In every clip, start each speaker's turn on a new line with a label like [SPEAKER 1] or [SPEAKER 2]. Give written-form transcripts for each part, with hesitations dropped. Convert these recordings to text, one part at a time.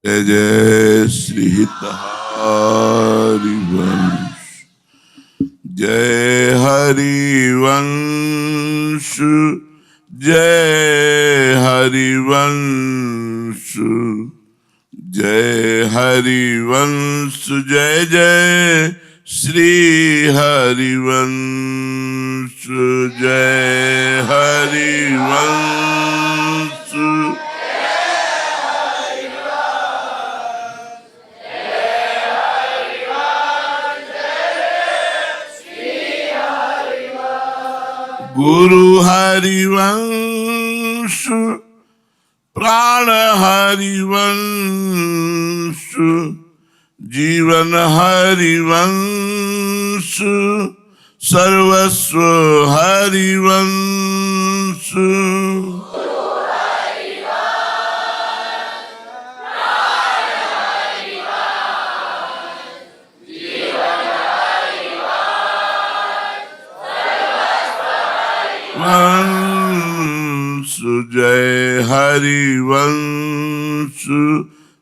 [SPEAKER 1] जय जय श्री हरिवंश, जय हरिवंश, जय हरिवंश, जय हरिवंश, जय जय श्री हरिवंश, जय हरिवंश। गुरु हरिवंश, प्राण हरिवंश, जीवन हरिवंश, सर्वस्व हरिवंश। वंश जय हरिवंश,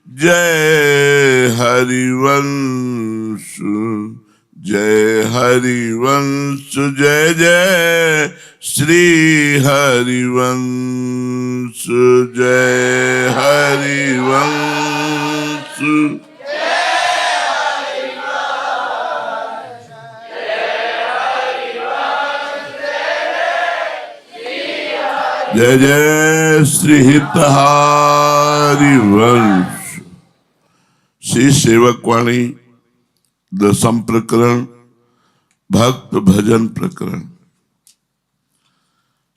[SPEAKER 1] जय हरिवंश, जय हरिवंश, जय जय श्री हरिवंश, जय हरिवंश। जय जय श्री हरिवंश। श्री सेवकवाणी दसम प्रकरण, भक्त भजन प्रकरण।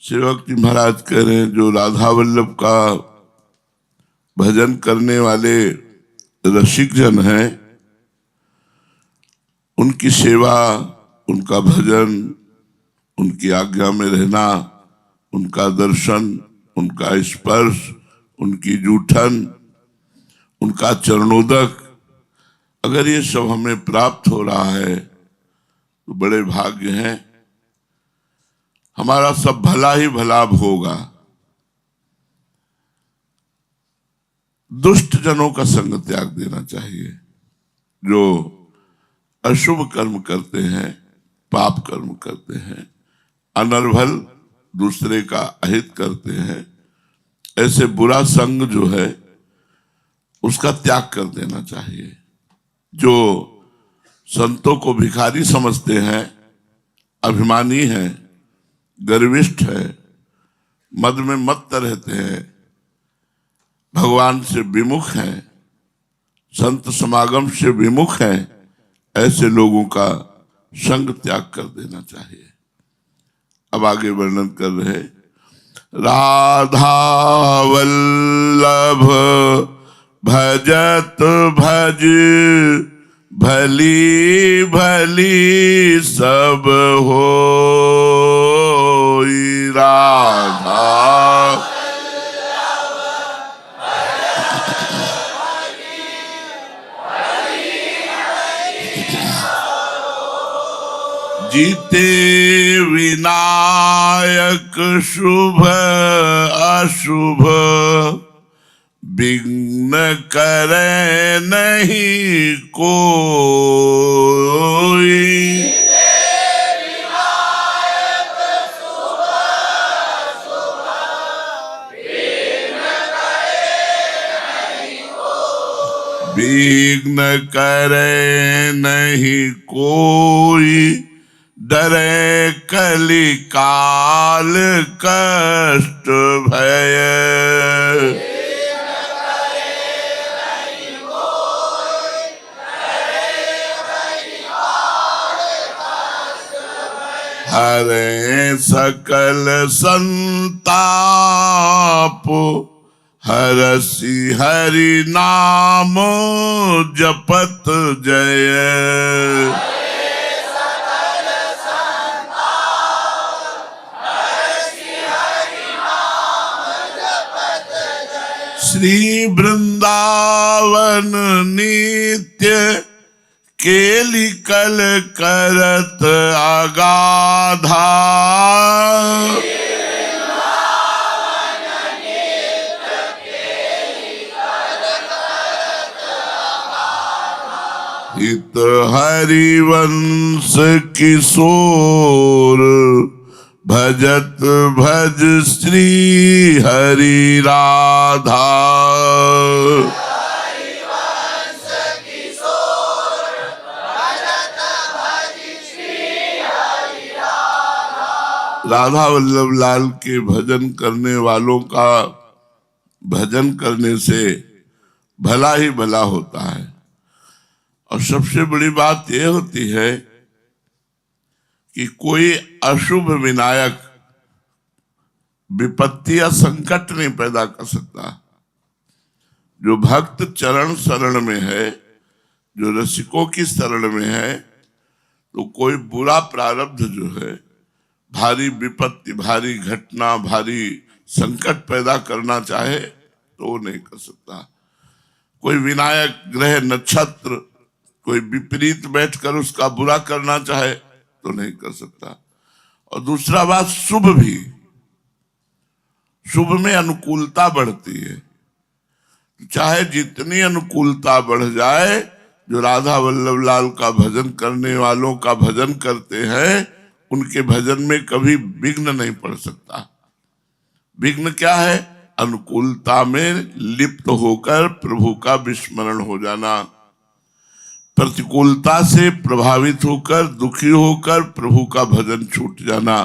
[SPEAKER 1] सेवक जी महाराज कह रहे हैं, जो राधा वल्लभ का भजन करने वाले रसिक जन हैं, उनकी सेवा, उनका भजन, उनकी आज्ञा में रहना, उनका दर्शन, उनका स्पर्श, उनकी जूठन, उनका चरणोदक, अगर ये सब हमें प्राप्त हो रहा है तो बड़े भाग्य हैं। हमारा सब भला ही भला होगा। दुष्ट जनों का संग त्याग देना चाहिए। जो अशुभ कर्म करते हैं, पाप कर्म करते हैं, अनर्भल दूसरे का अहित करते हैं, ऐसे बुरा संग जो है उसका त्याग कर देना चाहिए। जो संतों को भिखारी समझते हैं, अभिमानी हैं, गर्विष्ठ है, मद में मत्त रहते हैं, भगवान से विमुख हैं, संत समागम से विमुख हैं, ऐसे लोगों का संग त्याग कर देना चाहिए। अब आगे वर्णन कर रहे, राधा वल्लभ भजत भज, भली भली सब होई। राधा जीते विनायक, शुभ अशुभ, विघ्न करे नहीं कोई। विघ्न करे नहीं कोई, डरे कली काल कष्ट भय। हरे सकल संताप, हरसि हरि नाम जपत जय। श्री वृंदावन नित्य केली कल करत अगाधा। हित हरिवंश किशोर भजत भज श्री हरि राधा। राधा वल्लभ लाल के भजन करने वालों का भजन करने से भला ही भला होता है। और सबसे बड़ी बात यह होती है कि कोई अशुभ विनायक विपत्ति या संकट नहीं पैदा कर सकता। जो भक्त चरण शरण में है, जो रसिकों की शरण में है, तो कोई बुरा प्रारब्ध जो है, भारी विपत्ति, भारी घटना, भारी संकट पैदा करना चाहे तो वो नहीं कर सकता। कोई विनायक ग्रह नक्षत्र कोई विपरीत बैठकर उसका बुरा करना चाहे तो नहीं कर सकता। और दूसरा बात, शुभ भी, शुभ में अनुकूलता बढ़ती है। चाहे जितनी अनुकूलता बढ़ जाए, जो राधा वल्लभ लाल का भजन करने वालों का भजन करते हैं, उनके भजन में कभी विघ्न नहीं पड़ सकता। विघ्न क्या है? अनुकूलता में लिप्त होकर प्रभु का विस्मरण हो जाना, प्रतिकूलता से प्रभावित होकर, दुखी होकर प्रभु का भजन छूट जाना।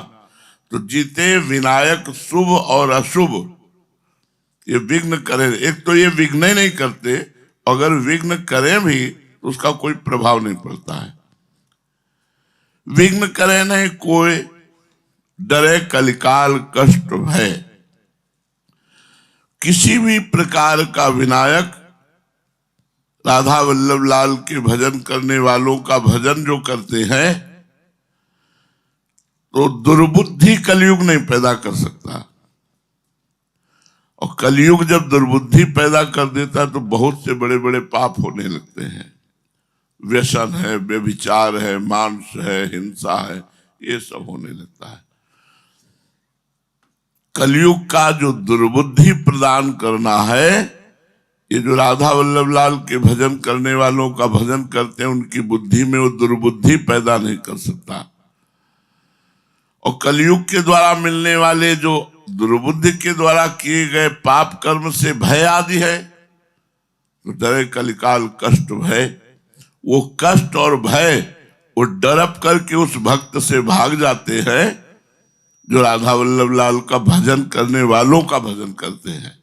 [SPEAKER 1] तो जीते विनायक शुभ और अशुभ ये विघ्न करें। एक तो ये विघ्न ही नहीं करते, अगर विघ्न करें भी तो उसका कोई प्रभाव नहीं पड़ता है। विघ्न करे नहीं कोई, डरे कलिकाल कष्ट है। किसी भी प्रकार का विनायक राधा वल्लभ लाल के भजन करने वालों का भजन जो करते हैं, तो दुर्बुद्धि कलयुग नहीं पैदा कर सकता। और कलयुग जब दुर्बुद्धि पैदा कर देता है तो बहुत से बड़े बड़े पाप होने लगते हैं। व्यसन है, व्यभिचार है, मांस है, हिंसा है, ये सब होने लगता है। कलयुग का जो दुर्बुद्धि प्रदान करना है, ये जो राधा वल्लभ लाल के भजन करने वालों का भजन करते हैं, उनकी बुद्धि में वो दुर्बुद्धि पैदा नहीं कर सकता। और कलयुग के द्वारा मिलने वाले जो दुर्बुद्धि के द्वारा किए गए पाप कर्म से भय आदि है, तो डरे कलिकाल कष्ट भय, वो कष्ट और भय वो डरप करके उस भक्त से भाग जाते हैं जो राधा वल्लभ लाल का भजन करने वालों का भजन करते हैं।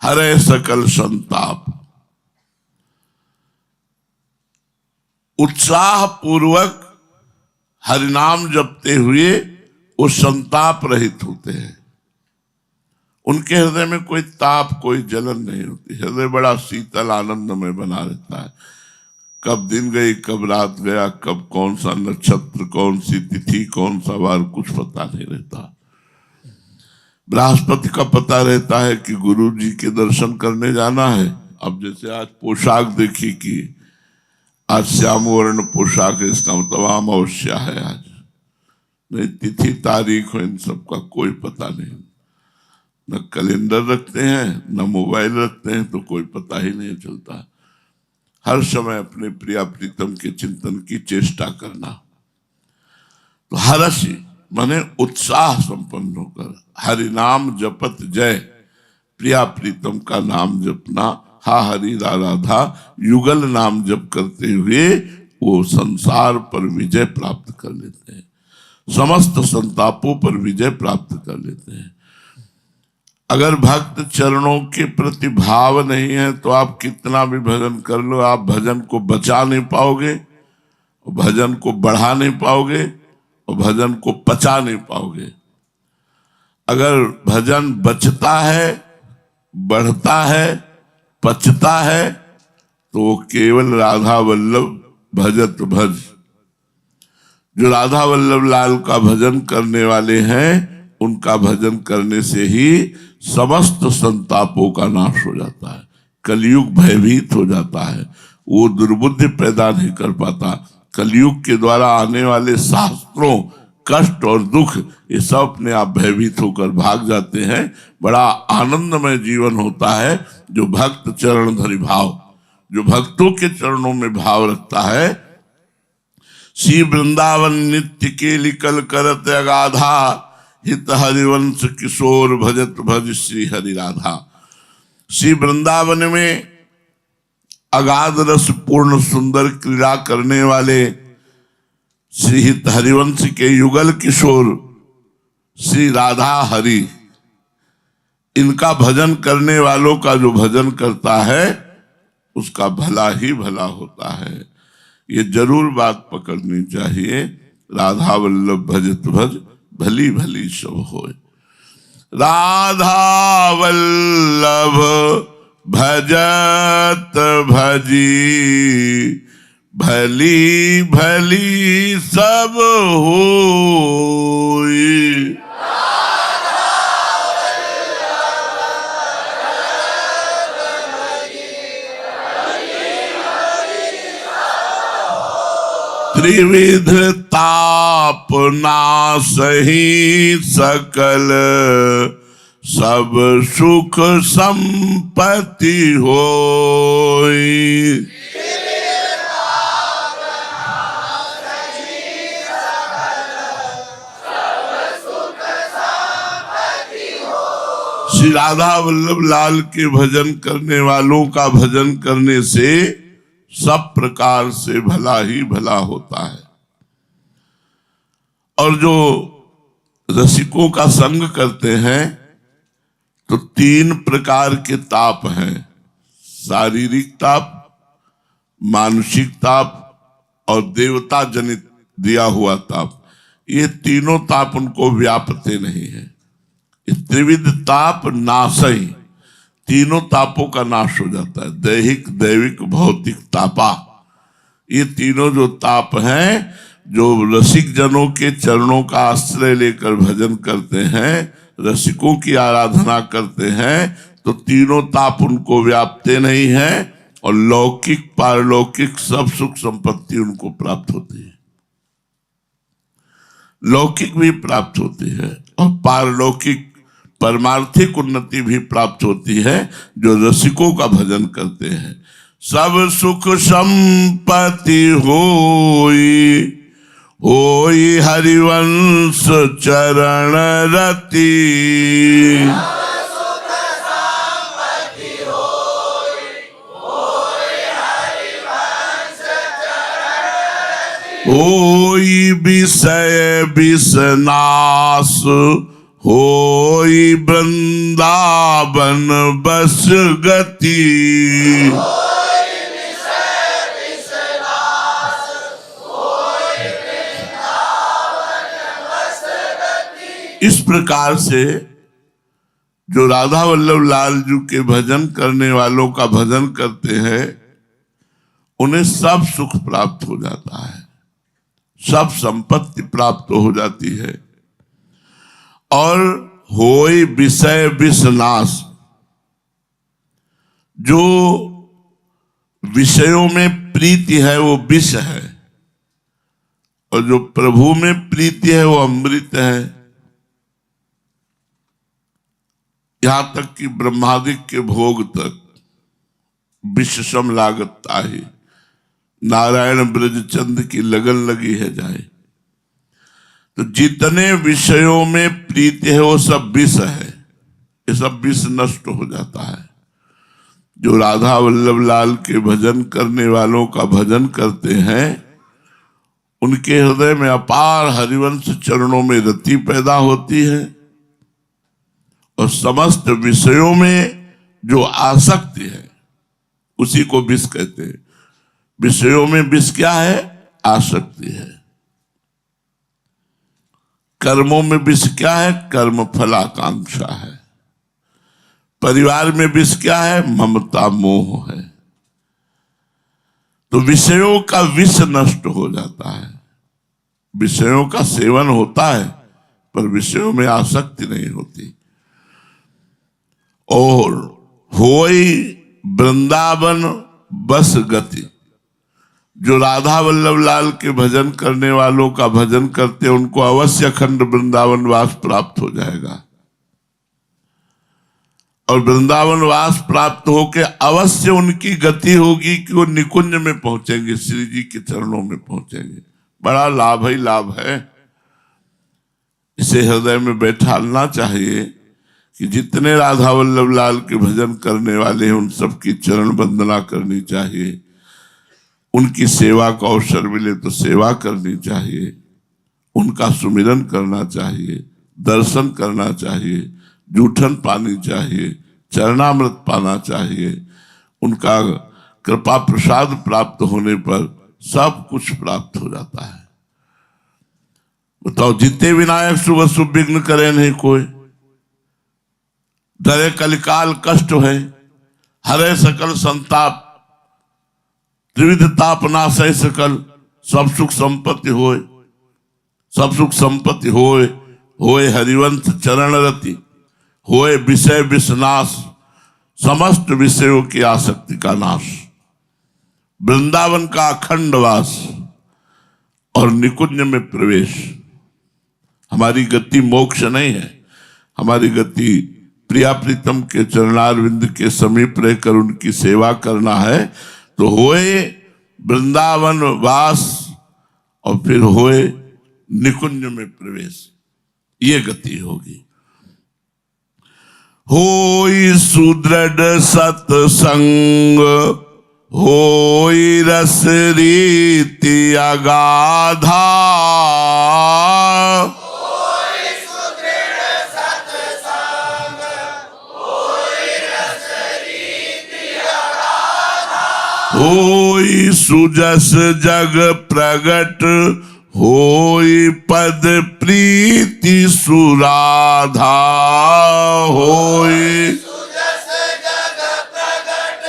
[SPEAKER 1] हरे सकल संताप, उत्साह पूर्वक हरिनाम जपते हुए वो संताप रहित होते हैं। उनके हृदय में कोई ताप, कोई जलन नहीं होती। हृदय बड़ा शीतल आनंद में बना रहता है। कब दिन गई, कब रात गया, कब कौन सा नक्षत्र, कौन सी तिथि, कौन सा वार, कुछ पता नहीं रहता। बृहस्पति का पता रहता है कि गुरु जी के दर्शन करने जाना है। अब जैसे आज पोशाक देखी कि आज श्याम वर्ण पोशाक है, इसका मतलब अमावस्या है आज। नहीं तिथि तारीख हो, इन सबका कोई पता नहीं। न कैलेंडर रखते हैं, न मोबाइल रखते हैं, तो कोई पता ही नहीं चलता। हर समय अपने प्रिया प्रीतम के चिंतन की चेष्टा करना। तो हरसी माने उत्साह संपन्न होकर हरि नाम जपत जय, प्रिया प्रीतम का नाम जपना, हा हरि राधा युगल नाम जप करते हुए वो संसार पर विजय प्राप्त कर लेते हैं, समस्त संतापों पर विजय प्राप्त कर लेते हैं। अगर भक्त चरणों के प्रति भाव नहीं है तो आप कितना भी भजन कर लो, आप भजन को बचा नहीं पाओगे, भजन को बढ़ा नहीं पाओगे और भजन को पचा नहीं पाओगे। अगर भजन बचता है, बढ़ता है, पचता है, तो वो केवल राधा वल्लभ भजत भज। जो राधा वल्लभ लाल का भजन करने वाले हैं, उनका भजन करने से ही समस्त संतापों का नाश हो जाता है। कलयुग भयभीत हो जाता है, वो दुर्बुद्धि पैदा नहीं कर पाता। कलयुग के द्वारा आने वाले शास्त्रों, कष्ट और दुख, ये सब अपने आप भयभीत होकर भाग जाते हैं। बड़ा आनंदमय जीवन होता है जो भक्त चरण धरि भाव, जो भक्तों के चरणों में भाव रखता है, श्री वृंदावन नित्य केली कल करत अगाधा, हित हरिवंश किशोर भजत भज श्री हरि राधा। श्री वृंदावन में अगाध रस पूर्ण सुंदर क्रीड़ा करने वाले श्री हित हरिवंश के युगल किशोर श्री राधा हरि, इनका भजन करने वालों का जो भजन करता है उसका भला ही भला होता है। ये जरूर बात पकड़नी चाहिए। राधा वल्लभ भजत भज भली भली सब होए। राधा वल्लभ भजत भजी भली भली सब होए। त्रिविध ताप नासहि सकल, सब सुख संपत्ति होई। श्री राधा वल्लभ लाल के भजन करने वालों का भजन करने से सब प्रकार से भला ही भला होता है। और जो रसिकों का संग करते हैं तो तीन प्रकार के ताप हैं, शारीरिक ताप, मानसिक ताप और देवता जनित दिया हुआ ताप। ये तीनों ताप उनको व्यापते नहीं है। त्रिविध ताप नाशई, तीनों तापों का नाश हो जाता है। दैहिक दैविक भौतिक तापा, ये तीनों जो ताप हैं, जो रसिक जनों के चरणों का आश्रय लेकर भजन करते हैं, रसिकों की आराधना करते हैं, तो तीनों ताप उनको व्यापते नहीं है और लौकिक पारलौकिक सब सुख संपत्ति उनको प्राप्त होती है। लौकिक भी प्राप्त होती है और पारलौकिक परमार्थिक उन्नति भी प्राप्त होती है जो रसिकों का भजन करते हैं। सब सुख संपत्ति होई, होई हरिवंश चरण रति। होई विषय विषनाश, होई वृंदावन बस गति। इस प्रकार से जो राधा वल्लभ लाल जी के भजन करने वालों का भजन करते हैं, उन्हें सब सुख प्राप्त हो जाता है, सब संपत्ति प्राप्त हो जाती है। और होई विषय विषनाश, जो विषयों में प्रीति है वो विष है और जो प्रभु में प्रीति है वो अमृत है। यहां तक कि ब्रह्मादिक के भोग तक विष सम लागत ताहि, नारायण ब्रजचंद की लगन लगी है जाए। तो जितने विषयों में प्रीति है वो सब विष है, ये सब विष नष्ट हो जाता है। जो राधा वल्लभ लाल के भजन करने वालों का भजन करते हैं, उनके हृदय में अपार हरिवंश चरणों में रति पैदा होती है और समस्त विषयों में जो आसक्ति है उसी को विष कहते हैं। विषयों में विष क्या है? आसक्ति है। कर्मों में विष क्या है? कर्म फलाकांक्षा है। परिवार में विष क्या है? ममता मोह है। तो विषयों का विष नष्ट हो जाता है। विषयों का सेवन होता है पर विषयों में आसक्ति नहीं होती। और होई वृंदावन बस गति, जो राधा वल्लभ लाल के भजन करने वालों का भजन करते हैं उनको अवश्य अखंड वृंदावन वास प्राप्त हो जाएगा। और वृंदावन वास प्राप्त होके अवश्य उनकी गति होगी कि वो निकुंज में पहुंचेंगे, श्री जी के चरणों में पहुंचेंगे। बड़ा लाभ ही लाभ है। इसे हृदय में बैठालना चाहिए कि जितने राधा वल्लभ लाल के भजन करने वाले हैं उन सबकी चरण वंदना करनी चाहिए, उनकी सेवा का अवसर मिले तो सेवा करनी चाहिए, उनका सुमिरन करना चाहिए, दर्शन करना चाहिए, जूठन पानी चाहिए, चरणामृत पाना चाहिए। उनका कृपा प्रसाद प्राप्त होने पर सब कुछ प्राप्त हो जाता है। बताओ, जिते विनायक शुभ शुभ विघ्न करे नहीं कोई, डरे कलिकाल कष्ट है, हरे सकल संताप, त्रिविध ताप नाशय सकल, सब सुख संपत्ति होए, सब सुख संपत्ति होए, होए हरिवंश चरण रति, होए विषय विषनाश, समस्त विषयों की आसक्ति का नाश, वृंदावन का अखंड वास और निकुंज में प्रवेश। हमारी गति मोक्ष नहीं है, हमारी गति प्रिया प्रीतम के चरणारविंद के समीप रहकर उनकी सेवा करना है। तो होए वृंदावन वास और फिर होए निकुंज में प्रवेश, ये गति होगी। होई सुदृढ़ सत्संग, होई रस रीति अगाधा,
[SPEAKER 2] होई सुदृढ़ सत्संग, होई रस रीति अगाधा,
[SPEAKER 1] होई सुजस जग प्रगट, होई पद प्रीति सुराधा, होई
[SPEAKER 2] सुजस जग प्रगट,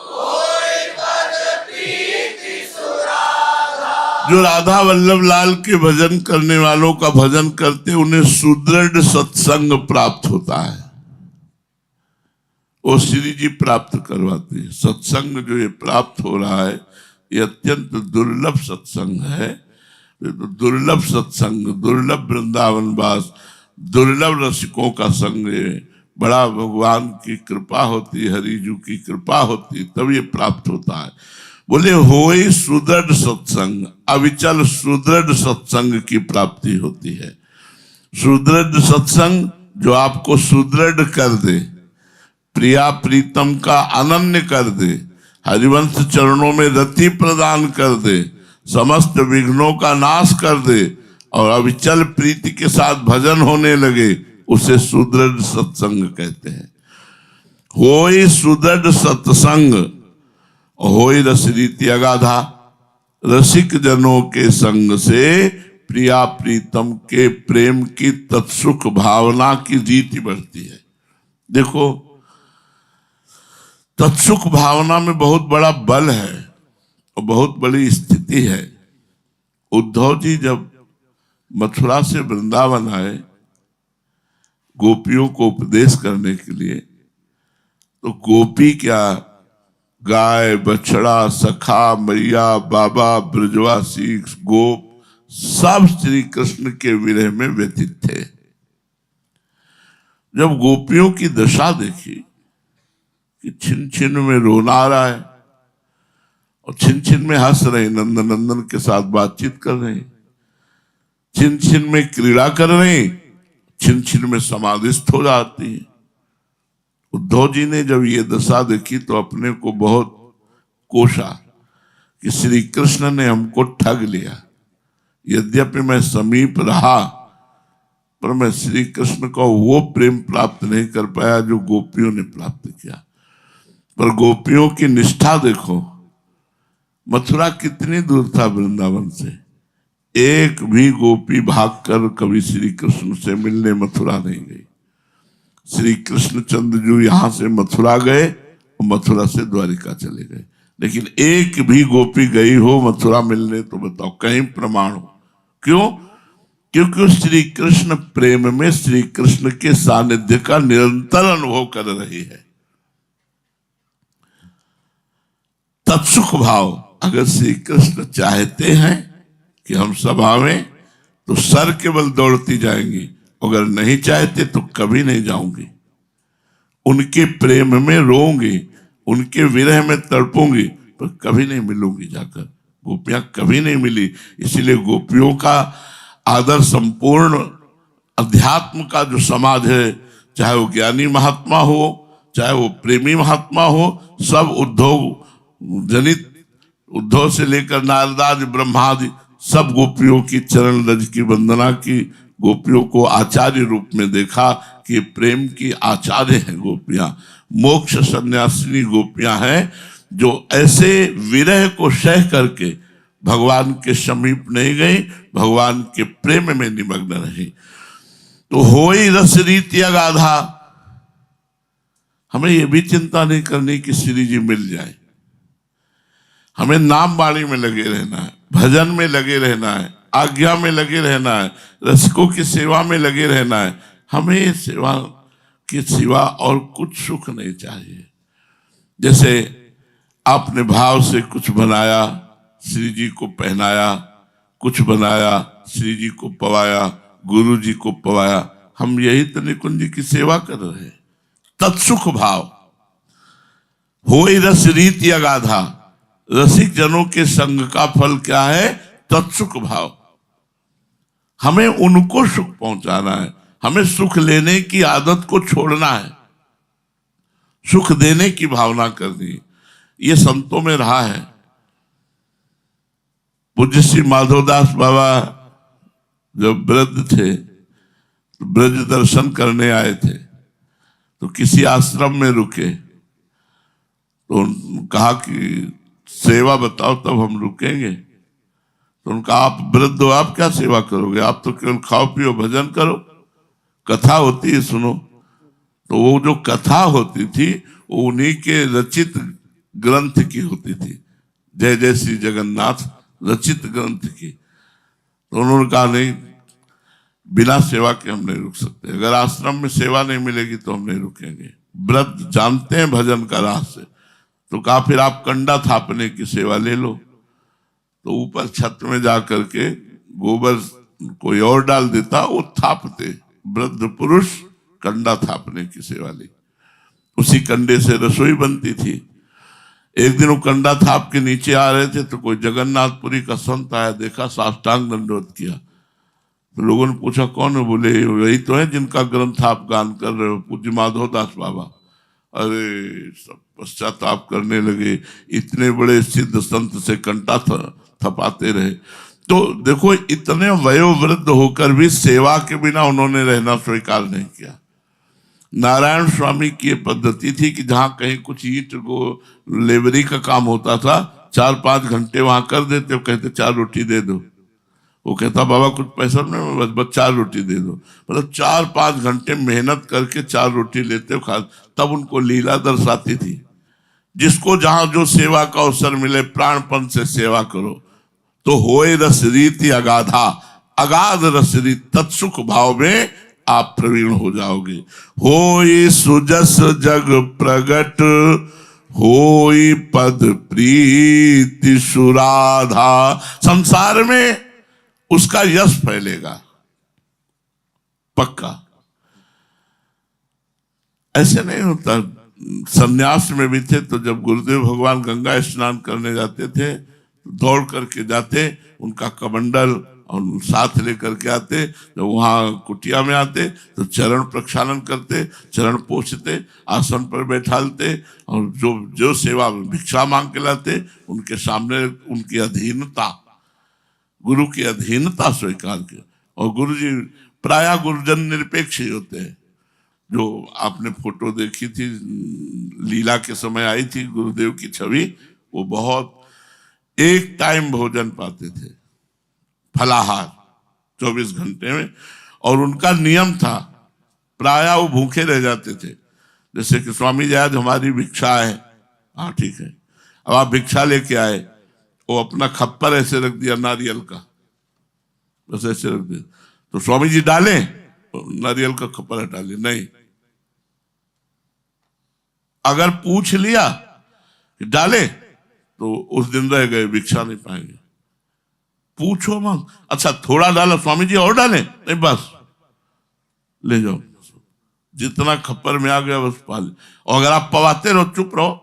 [SPEAKER 2] होई पद प्रीति सुराधा।
[SPEAKER 1] जो राधा वल्लभ लाल के भजन करने वालों का भजन करते उन्हें सुदृढ़ सत्संग प्राप्त होता है, वो श्री जी प्राप्त करवाते हैं। सत्संग जो ये प्राप्त हो रहा है ये अत्यंत दुर्लभ सत्संग है। तो दुर्लभ सत्संग, दुर्लभ वृंदावन वास, दुर्लभ रसिकों का संग, बड़ा भगवान की कृपा होती, हरिजू की कृपा होती, तब ये प्राप्त होता है। बोले होई सुदृढ़ सत्संग, अविचल सुदृढ़ सत्संग की प्राप्ति होती है। सुदृढ़ सत्संग जो आपको सुदृढ़ कर दे, प्रिया प्रीतम का अनन्य कर दे, हरिवंश चरणों में रति प्रदान कर दे, समस्त विघ्नों का नाश कर दे और अविचल प्रीति के साथ भजन होने लगे, उसे सुदृढ़ सत्संग कहते हैं। होई सुदृढ़ सत्संग, होई रस रीति अगाधा, रसिक जनों के संग से प्रिया प्रीतम के प्रेम की तत्सुख भावना की रीति बढ़ती है। देखो, तत्सुख भावना में बहुत बड़ा बल है और बहुत बड़ी स्थिति है। उद्धव जी जब मथुरा से वृंदावन आए गोपियों को उपदेश करने के लिए, तो गोपी क्या, गाय बछड़ा सखा मैया बाबा ब्रजवासी गोप सब श्री कृष्ण के विरह में व्यतीत थे। जब गोपियों की दशा देखी कि छिन छिन में रोना आ रहा है और छिन छिन में हंस रहे, नंदन नंदन के साथ बातचीत कर रहे, छिन छिन में क्रीड़ा कर रहे, छिन छिन में समाधिस्थ हो जाती है। उद्धव जी ने जब ये दशा देखी तो अपने को बहुत कोसा कि श्री कृष्ण ने हमको ठग लिया। यद्यपि मैं समीप रहा पर मैं श्री कृष्ण का वो प्रेम प्राप्त नहीं कर पाया जो गोपियों ने प्राप्त किया। पर गोपियों की निष्ठा देखो, मथुरा कितनी दूर था वृंदावन से, एक भी गोपी भागकर कभी श्री कृष्ण से मिलने मथुरा नहीं गई। श्री कृष्णचंद्र जी यहां से मथुरा गए और मथुरा से द्वारिका चले गए, लेकिन एक भी गोपी गई हो मथुरा मिलने तो बताओ कहीं प्रमाण हो? क्यों? क्योंकि श्री कृष्ण प्रेम में श्री कृष्ण के सानिध्य का निरंतर अनुभव कर रही है। तत्सुख भाव, अगर श्री कृष्ण चाहते हैं कि हम सब आवे तो सर के बल दौड़ती जाएंगी, अगर नहीं चाहते तो कभी नहीं जाऊंगी। उनके प्रेम में रोऊंगी, उनके विरह में तड़पूंगी, पर कभी नहीं मिलूंगी जाकर। गोपियां कभी नहीं मिली। इसीलिए गोपियों का आदर संपूर्ण अध्यात्म का जो समाज है, चाहे वो ज्ञानी महात्मा हो, चाहे वो प्रेमी महात्मा हो, सब उद्धव जनित, उद्धव से लेकर नारदादि ब्रह्मादि सब गोपियों की चरण रज की वंदना की, गोपियों को आचार्य रूप में देखा कि प्रेम की आचार्य हैं गोपियां, मोक्ष सन्यासिनी गोपियां हैं, जो ऐसे विरह को सह करके भगवान के समीप नहीं गई, भगवान के प्रेम में निमग्न रही। तो होई रस रीति अगाधा। हमें यह भी चिंता नहीं करनी कि श्री जी मिल जाए। हमें नाम वाणी में लगे रहना है, भजन में लगे रहना है, आज्ञा में लगे रहना है, रसिकों की सेवा में लगे रहना है। हमें सेवा के सिवा और कुछ सुख नहीं चाहिए। जैसे आपने भाव से कुछ बनाया, श्री जी को पहनाया, कुछ बनाया, श्री जी को पवाया, गुरु जी को पवाया, हम यही तो निकुंज की सेवा कर रहे हैं। तत्सुख भाव। होई रस रीति अगाधा। रसिक जनों के संग का फल क्या है? तत्सुख भाव। हमें उनको सुख पहुंचाना है, हमें सुख लेने की आदत को छोड़ना है, सुख देने की भावना करनी। ये संतों में रहा है। पूज्य श्री माधवदास बाबा जब वृद्ध थे तो ब्रज दर्शन करने आए थे, तो किसी आश्रम में रुके, तो कहा कि सेवा बताओ तब हम रुकेंगे। तो उनका आप वृद्ध हो, आप क्या सेवा करोगे? आप तो केवल खाओ पियो भजन करो, कथा होती है सुनो। तो वो जो कथा होती थी वो उन्हीं के रचित ग्रंथ की होती थी, जय जय श्री जगन्नाथ रचित ग्रंथ की। तो उन्होंने कहा नहीं, बिना सेवा के हम नहीं रुक सकते। अगर आश्रम में सेवा नहीं मिलेगी तो हम नहीं रुकेंगे। व्रत जानते हैं भजन का रहस्य। तो कहा फिर आप कंडा थापने की सेवा ले लो। तो ऊपर छत में जा करके गोबर कोई और डाल देता, वो थापते। वृद्ध पुरुष कंडा थापने की सेवा ली। उसी कंडे से रसोई बनती थी। एक दिन वो कंडा थाप के नीचे आ रहे थे तो कोई जगन्नाथपुरी का संत आया, देखा, साष्टांग दंडवत किया। तो लोगों ने पूछा कौन है? बोले यही तो है जिनका ग्रंथ आप गान कर रहे हो, पूज्य माधवदास बाबा। अरे सब पश्चाताप करने लगे, इतने बड़े सिद्ध संत से कंटा थपाते रहे। तो देखो, इतने वयोवृद्ध होकर भी सेवा के बिना उन्होंने रहना स्वीकार नहीं किया। नारायण स्वामी की ये पद्धति थी कि जहां कहीं कुछ ईंट को लेबरी का काम होता था, 4-5 घंटे वहां कर देते। वो कहते 4 रोटी दे दो। वो कहता बाबा कुछ पैसा नहीं, बस 4 रोटी दे दो। मतलब 4-5 घंटे मेहनत करके 4 रोटी लेते खा। तब उनको लीला दर्शाती थी। जिसको जहां जो सेवा का अवसर मिले प्राणपन से सेवा करो। तो होए रस रीति अगाधा। अगाध रस रीति तत्सुख भाव में आप प्रवीण हो जाओगे। होई सुजस जग प्रगट, होई पद प्रीति सुराधा। संसार में उसका यश फैलेगा पक्का। ऐसे नहीं होता। संन्यास में भी थे तो जब गुरुदेव भगवान गंगा स्नान करने जाते थे, दौड़ करके जाते, उनका कमंडल और साथ लेकर के आते। जब वहां कुटिया में आते तो चरण प्रक्षालन करते, चरण पोंछते, आसन पर बैठालते और जो जो सेवा भिक्षा मांग के लाते, उनके सामने उनकी अधीनता, गुरु की अधीनता स्वीकार की। और गुरु जी प्रायः गुरुजन निरपेक्ष ही होते हैं। जो आपने फोटो देखी थी, लीला के समय आई थी गुरुदेव की छवि, वो बहुत एक टाइम भोजन पाते थे, फलाहार 24 घंटे में। और उनका नियम था, प्रायः वो भूखे रह जाते थे। जैसे कि स्वामी जी आज हमारी भिक्षा है, हाँ ठीक है, अब आप भिक्षा लेके आए, वो अपना खप्पर ऐसे रख दिया नारियल का, बस ऐसे रख दिया। तो स्वामी जी डाले, नारियल का खप्पर हटा लिया, नहीं। अगर पूछ लिया कि डाले तो उस दिन रह गए, भिक्षा नहीं पाएंगे। पूछो मत, अच्छा थोड़ा डाला स्वामी जी और डाले, नहीं बस ले जाओ। जितना खप्पर में आ गया बस पाले। और अगर आप पवाते रहो, चुप रहो,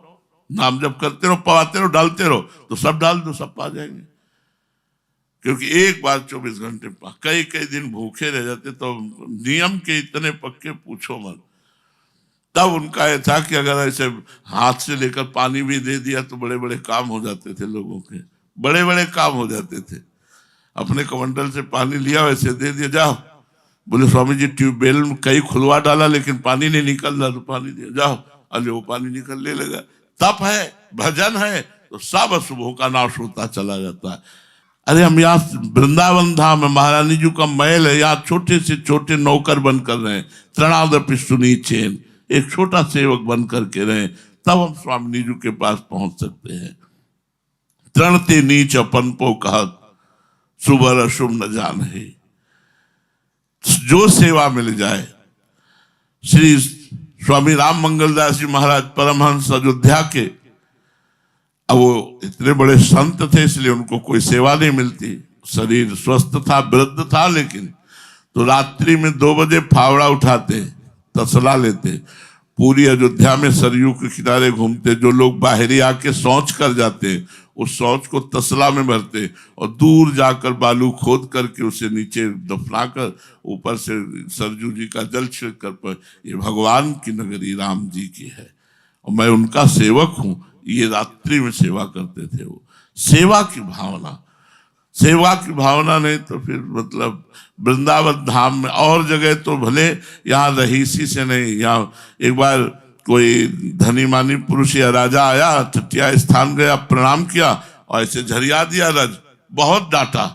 [SPEAKER 1] नाम जब करते रहो, पवाते रहो, डालते रहो, तो सब डाल दो, सब पा जाएंगे। क्योंकि एक बार 24 घंटे पा, कई कई दिन भूखे रह जाते, तो नियम के इतने पक्के पूछो मत। तब उनका यह था कि अगर ऐसे हाथ से लेकर पानी भी दे दिया तो बड़े बड़े काम हो जाते थे, लोगों के बड़े बड़े काम हो जाते थे। अपने कमंडल से पानी लिया, वैसे दे दिया, जाओ। बोले स्वामी जी ट्यूबवेल में कई खुलवा डाला लेकिन पानी नहीं निकल रहा, तो पानी दिया, जाओ। अरे वो पानी निकलने लगा। तप है, भजन है, तो सब अशुभों का नाश होता चला जाता है। अरे हम यहाँ वृंदावन धाम में महारानी जी का महल है, यहाँ छोटे से छोटे नौकर बन कर रहे हैं, तृणादपि सुनीचेन, एक छोटा सेवक बन करके रहे, तब हम स्वामी जी के पास पहुंच सकते हैं। तृणते नीच अपन पो कहत सुबर अशुभ न जान है। जो सेवा मिल जाए। श्री स्वामी राम मंगलदास जी महाराज परमहंस अयोध्या के, अब वो इतने बड़े संत थे इसलिए उनको कोई सेवा नहीं मिलती, शरीर स्वस्थ था, वृद्ध था, लेकिन तो रात्रि में 2 बजे फावड़ा उठाते, तसला लेते, पूरी अयोध्या में सरयू के किनारे घूमते। जो लोग बाहरी आके शौच कर जाते, उस शौच को तसला में भरते और दूर जाकर बालू खोद करके उसे नीचे दफनाकर ऊपर से सरजू जी का जल छिड़क कर पर, ये भगवान की नगरी राम जी की है और मैं उनका सेवक हूं। ये रात्रि में सेवा करते थे। वो सेवा की भावना, सेवा की भावना नहीं तो फिर मतलब वृंदावन धाम में और जगह तो भले यहाँ रहीसी से नहीं। यहाँ एक बार कोई धनी मानी पुरुष या राजा आया, चटिया स्थान गया, प्रणाम किया और ऐसे झरिया दिया रज, बहुत डांटा।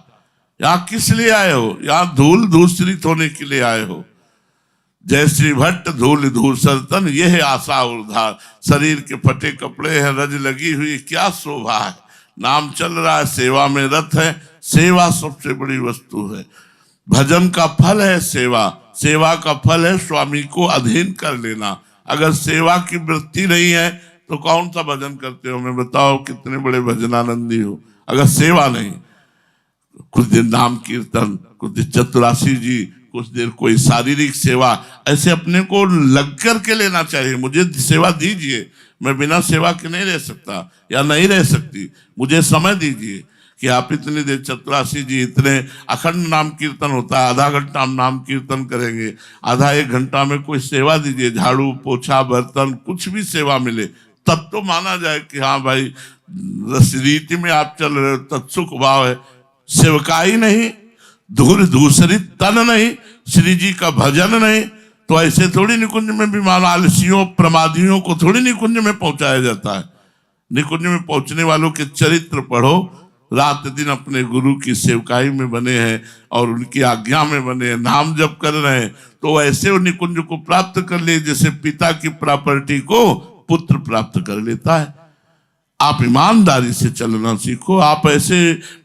[SPEAKER 1] यहाँ किस लिए आए हो? यहाँ धूल धूसरित होने के लिए आए हो। जय श्री भट्ट धूल धूसर तन, यह है आशा उधार। शरीर के फटे कपड़े हैं, रज लगी हुई, क्या शोभा है। नाम चल रहा है, सेवा में रत है। सेवा सबसे बड़ी वस्तु है। भजन का फल है सेवा, सेवा का फल है स्वामी को अधीन कर लेना। अगर सेवा की वृत्ति नहीं है तो कौन सा भजन करते हो? मैं बताओ कितने बड़े भजनानंदी हो, अगर सेवा नहीं। कुछ दिन नाम कीर्तन, कुछ दिन चतुरासी जी, कुछ देर कोई शारीरिक सेवा, ऐसे अपने को लग कर के लेना चाहिए। मुझे सेवा दीजिए, मैं बिना सेवा के नहीं रह सकता या नहीं रह सकती, मुझे समय दीजिए कि आप इतनी देर, चतुरासी जी इतने अखंड नाम कीर्तन होता है, आधा घंटा हम नाम कीर्तन करेंगे, आधा 1 घंटा में कोई सेवा दीजिए, झाड़ू पोछा बर्तन कुछ भी सेवा मिले, तब तो माना जाए कि हाँ भाई रीति में आप चल रहे हो, तत्सुख भाव है। सेवकाई नहीं, धूल धूसरित तन नहीं, श्री जी का भजन नहीं, तो ऐसे थोड़ी निकुंज में भी मानो आलसियों प्रमादियों को थोड़ी निकुंज में पहुंचाया जाता है। निकुंज में पहुंचने वालों के चरित्र पढ़ो, रात दिन अपने गुरु की सेवकाई में बने हैं और उनकी आज्ञा में बने हैं, नाम जप कर रहे हैं, तो ऐसे वो निकुंज को प्राप्त कर ले जैसे पिता की प्रॉपर्टी को पुत्र प्राप्त कर लेता है। आप ईमानदारी से चलना सीखो। आप ऐसे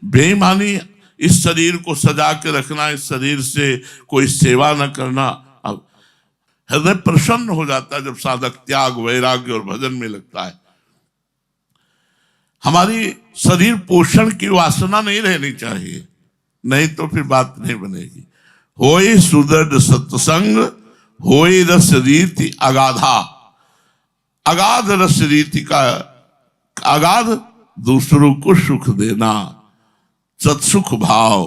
[SPEAKER 1] बेईमानी, इस शरीर को सजा के रखना, इस शरीर से कोई सेवा न करना, अब हृदय प्रसन्न हो जाता है जब साधक त्याग वैराग्य और भजन में लगता है। हमारी शरीर पोषण की वासना नहीं रहनी चाहिए, नहीं तो फिर बात नहीं बनेगी। होई सुदृढ़ सत्संग, होई रस रीति अगाधा। अगाध रस रीति का अगाध, दूसरों को सुख देना, सत्सुख भाव,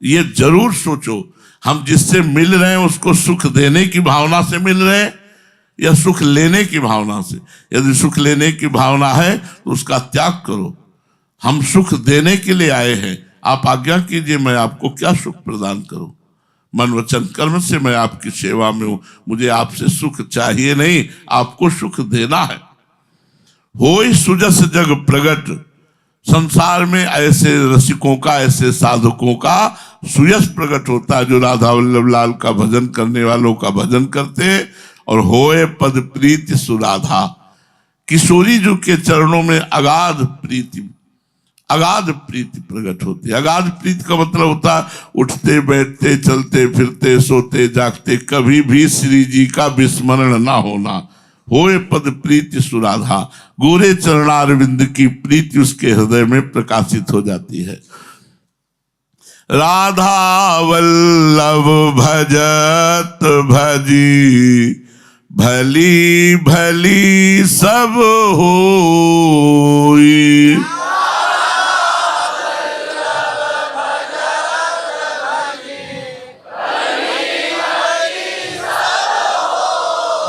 [SPEAKER 1] ये जरूर सोचो। हम जिससे मिल रहे हैं उसको सुख देने की भावना से मिल रहे हैं या सुख लेने की भावना से? यदि सुख लेने की भावना है तो उसका त्याग करो। हम सुख देने के लिए आए हैं, आप आज्ञा कीजिए, मैं आपको क्या सुख प्रदान करूं। मन वचन कर्म से मैं आपकी सेवा में हूं, मुझे आपसे सुख चाहिए नहीं, आपको सुख देना है। होई सुजस जग प्रगट, संसार में ऐसे रसिकों का, ऐसे साधकों का सुयश प्रकट होता है जो राधा वल्लभ लाल का भजन करने वालों का भजन करते हैं। और होए पद प्रीति सुराधा, किशोरी जी के चरणों में अगाध प्रीति प्रकट होती है। अगाध प्रीति का मतलब होता है उठते बैठते चलते फिरते सोते जागते कभी भी श्री जी का विस्मरण ना होना। होए पद प्रीति सुराधा, गोरे चरणारविंद की प्रीति उसके हृदय में प्रकाशित हो जाती है। राधा वल्लभ भजत भजी भली भली सब होई।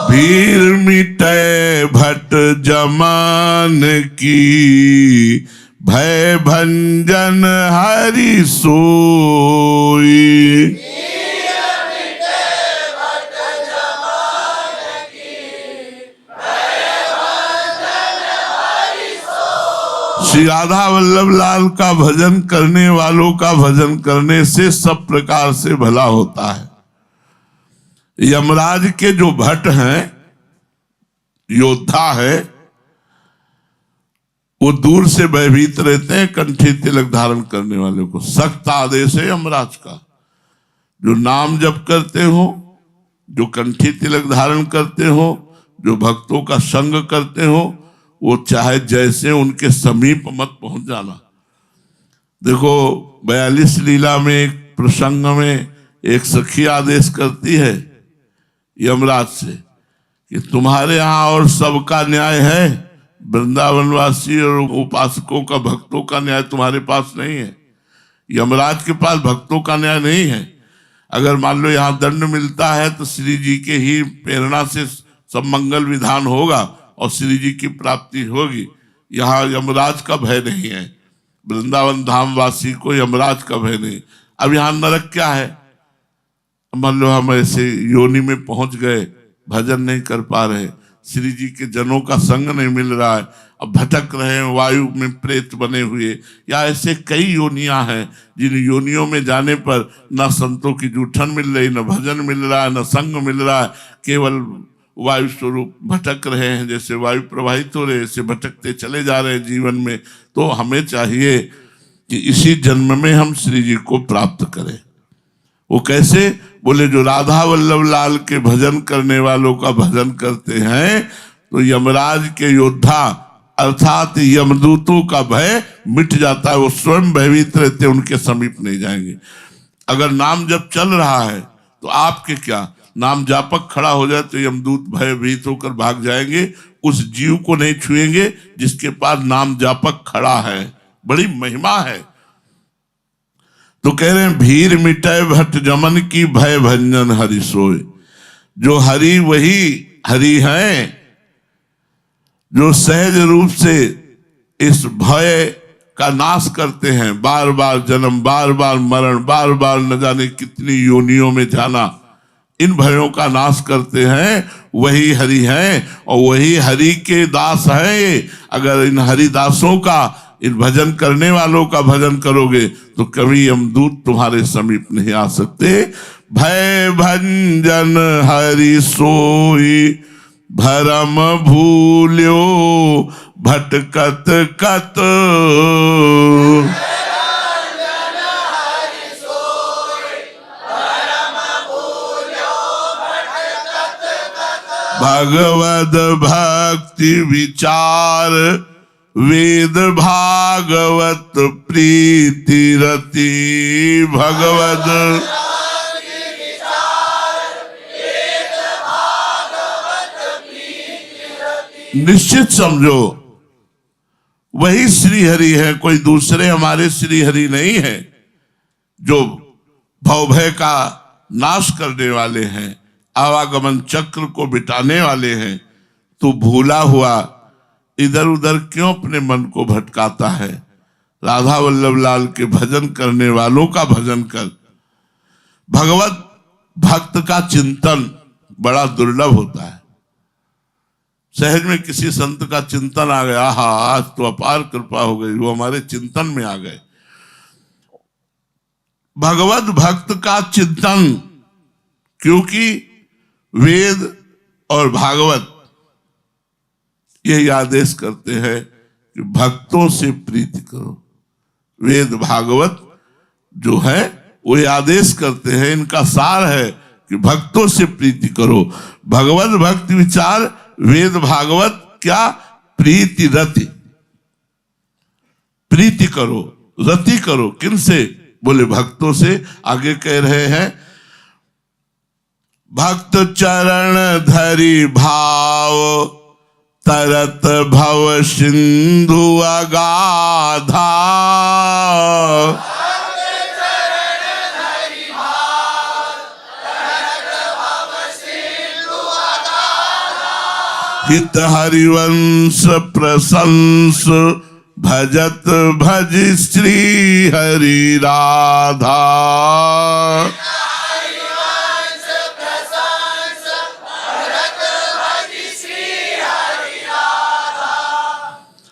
[SPEAKER 1] भीड़ मिटे भट जमान की भय भंजन हरि सोई। श्री राधा वल्लभ लाल का भजन करने वालों का भजन करने से सब प्रकार से भला होता है। यमराज के जो भट्ट हैं, योद्धा है, वो दूर से भयभीत रहते हैं कंठी तिलक धारण करने वाले को। सख्त आदेश है यमराज का, जो नाम जप करते हो, जो कंठी तिलक धारण करते हो, जो भक्तों का संग करते हो, वो चाहे जैसे उनके समीप मत पहुंच जाना। देखो 42 लीला में एक प्रसंग में एक सखी आदेश करती है यमराज से कि तुम्हारे यहाँ और सबका न्याय है, वृंदावनवासी और उपासकों का, भक्तों का न्याय तुम्हारे पास नहीं है। यमराज के पास भक्तों का न्याय नहीं है। अगर मान लो यहाँ दंड मिलता है तो श्री जी के ही प्रेरणा से सब मंगल विधान होगा और श्री जी की प्राप्ति होगी। यहाँ यमराज का भय नहीं है, वृंदावन धाम वासी को यमराज का भय नहीं। अब यहाँ नरक क्या है? मान लो हम ऐसे योनि में पहुंच गए, भजन नहीं कर पा रहे, श्री जी के जनों का संग नहीं मिल रहा है, अब भटक रहे हैं वायु में प्रेत बने हुए, या ऐसे कई योनियां हैं जिन योनियों में जाने पर न संतों की जूठन मिल रही, न भजन मिल रहा है, न संग मिल रहा है, केवल वायु स्वरूप भटक रहे हैं। जैसे वायु प्रवाहित हो रहे, ऐसे भटकते चले जा रहे हैं जीवन में। तो हमें चाहिए कि इसी जन्म में हम श्री जी को प्राप्त करें। वो कैसे? बोले जो राधा वल्लभ लाल के भजन करने वालों का भजन करते हैं तो यमराज के योद्धा अर्थात यमदूतों का भय मिट जाता है। वो स्वयं भयभीत रहते, उनके समीप नहीं जाएंगे। अगर नाम जब चल रहा है तो आपके क्या, नाम जापक खड़ा हो जाए तो यमदूत भयभीत होकर भाग जाएंगे, उस जीव को नहीं छुएंगे जिसके पास नाम जापक खड़ा है। बड़ी महिमा है। तो कह रहे हैं भीर मिटाए भट्ट जमन की भय भंजन हरि सोए। जो हरि वही हरि हैं जो सहज रूप से इस भय का नाश करते हैं। बार बार जन्म, बार बार मरण, बार बार न जाने कितनी योनियों में जाना, इन भयों का नाश करते हैं, वही हरि हैं और वही हरि के दास हैं। अगर इन हरिदासों का, इन भजन करने वालों का भजन करोगे तो कभी यमदूत तुम्हारे समीप नहीं आ सकते। भय भंजन हरि सोई भरम भूल्यो भटकत कत। भगवद भक्ति विचार वेद भागवत प्रीति रति। भगवद निश्चित समझो वही श्री हरि है, कोई दूसरे हमारे श्री हरि नहीं है। जो भवभय का नाश करने वाले हैं, आवागमन चक्र को बिटाने वाले हैं। तू भूला हुआ इधर उधर क्यों अपने मन को भटकाता है? राधा वल्लभ लाल के भजन करने वालों का भजन कर। भगवत भक्त का चिंतन बड़ा दुर्लभ होता है। सहज में किसी संत का चिंतन आ गया, हाँ आज तो अपार कृपा हो गई, वो हमारे चिंतन में आ गए। भगवत भक्त का चिंतन, क्योंकि वेद और भागवत यही आदेश करते हैं कि भक्तों से प्रीति करो। वेद भागवत जो है वो ये आदेश करते हैं, इनका सार है कि भक्तों से प्रीति करो। भगवत भक्ति विचार वेद भागवत क्या? प्रीति रति। प्रीति करो, रति करो। किनसे? बोले भक्तों से। आगे कह रहे हैं, भक्त चरण धरि भाव तरत भव सिंधु अगाधा। हित हरिवंश प्रशंस भजत भज श्री हरि राधा।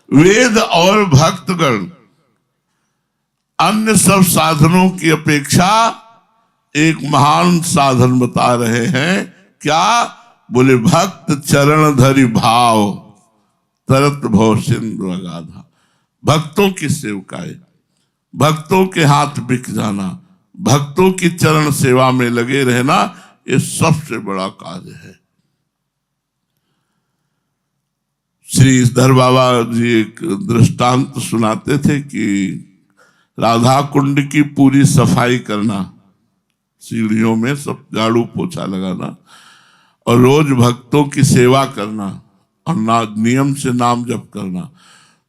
[SPEAKER 1] वेद और भक्तगण अन्य सब साधनों की अपेक्षा एक महान साधन बता रहे हैं। क्या? बोले भक्त चरण धरि भाव तरत भव सिंधु अगाधा। भक्तों की सेवकाई, भक्तों के हाथ बिक जाना, भक्तों की चरण सेवा में लगे रहना, ये सबसे बड़ा कार्य है। श्री इधर बाबा जी एक दृष्टांत सुनाते थे कि राधा कुंड की पूरी सफाई करना, सीढ़ियों में सब झाड़ू पोछा लगाना और रोज भक्तों की सेवा करना और नियम से नाम जप करना।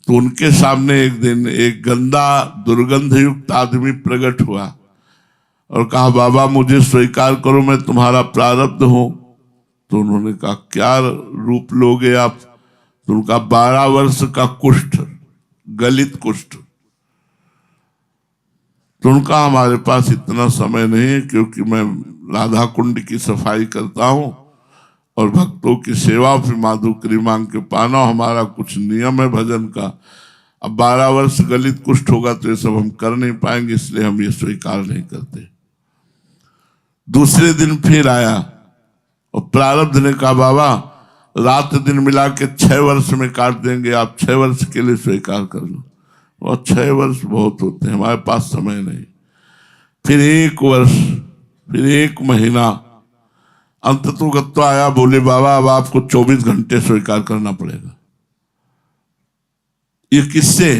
[SPEAKER 1] तो उनके सामने एक दिन एक गंदा दुर्गंध युक्त आदमी प्रकट हुआ और कहा, बाबा मुझे स्वीकार करो, मैं तुम्हारा प्रारब्ध हूं। तो उन्होंने कहा, क्या रूप लोगे आप? तो उनका 12 वर्ष का कुष्ठ, गलित कुष्ठ। तो उनका हमारे पास इतना समय नहीं है, क्योंकि मैं राधा कुंड की सफाई करता हूं और भक्तों की सेवा फिर माधुकरी मांग के पाना, हमारा कुछ नियम है भजन का। अब 12 वर्ष गलित कुष्ठ होगा तो ये सब हम कर नहीं पाएंगे, इसलिए हम ये स्वीकार नहीं करते। दूसरे दिन फिर आया और प्रारब्ध ने कहा, बाबा रात दिन मिला के 6 वर्ष में काट देंगे, आप 6 वर्ष के लिए स्वीकार कर लो। और 6 वर्ष बहुत होते हैं, हमारे पास समय नहीं। फिर 1 वर्ष, फिर 1 महीना, अंततोगत्व आया। बोले बाबा अब आपको 24 घंटे स्वीकार करना पड़ेगा। ये किससे?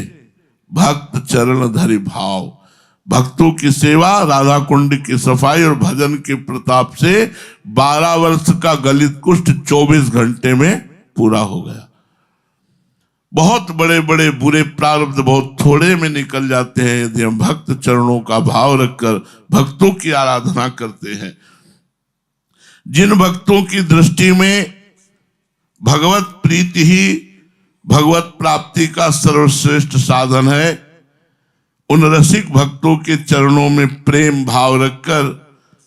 [SPEAKER 1] भक्त चरण धरि भाव, भक्तों की सेवा, राधा कुंड की सफाई और भजन के प्रताप से 12 वर्ष का गलित कुष्ठ 24 घंटे में पूरा हो गया। बहुत बड़े बड़े बुरे प्रारब्ध बहुत थोड़े में निकल जाते हैं यदि हम भक्त चरणों का भाव रखकर भक्तों की आराधना करते हैं। जिन भक्तों की दृष्टि में भगवत प्रीति ही भगवत प्राप्ति का सर्वश्रेष्ठ साधन है, उन रसिक भक्तों के चरणों में प्रेम भाव रखकर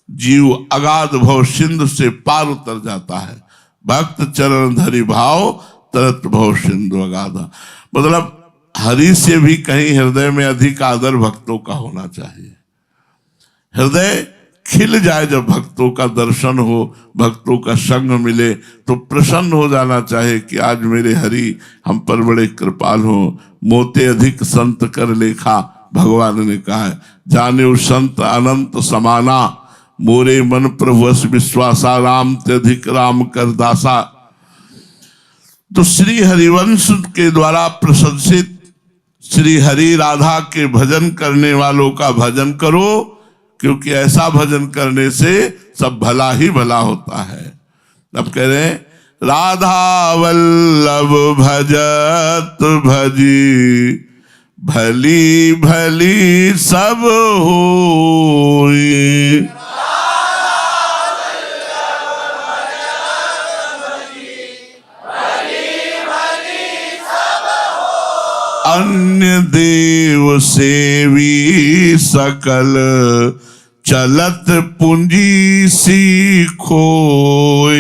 [SPEAKER 1] जीव अगाध भव सिंधु से पार उतर जाता है। भक्त चरण धरि भाव तरत भव सिंधु अगाधा। मतलब हरि से भी कहीं हृदय में अधिक आदर भक्तों का होना चाहिए। हृदय खिल जाए जब भक्तों का दर्शन हो, भक्तों का संग मिले, तो प्रसन्न हो जाना चाहिए कि आज मेरे हरि हम पर बड़े कृपाल हो। मोते अधिक संत कर लेखा, भगवान ने कहा है, जाने उस संत अनंत समाना, मोरे मन प्रभु विश्वासा, राम ते अधिक राम कर दासा। तो श्री हरिवंश के द्वारा प्रशंसित श्री हरि राधा के भजन करने वालों का भजन करो, क्योंकि ऐसा भजन करने से सब भला ही भला होता है। अब कह रहे हैं, राधा वल्लभ भजत भजी, भली भली सब होई। अन्य देव सेवी सकल, चलत पूंजी सीखोई।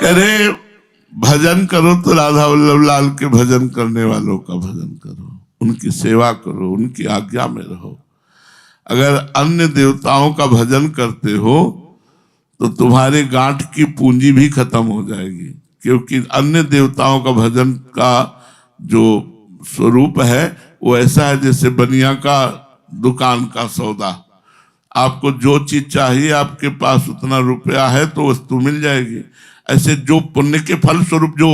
[SPEAKER 1] करे भजन करो तो राधा वल्लभ लाल के भजन करने वालों का भजन करो, उनकी सेवा करो, उनकी आज्ञा में रहो। अगर अन्य देवताओं का भजन करते हो तो तुम्हारे गांठ की पूंजी भी खत्म हो जाएगी, क्योंकि अन्य देवताओं का भजन का जो स्वरूप है वो ऐसा है जैसे बनिया का दुकान का सौदा। आपको जो चीज चाहिए आपके पास उतना रुपया है तो वस्तु मिल जाएगी। ऐसे जो पुण्य के फल स्वरूप जो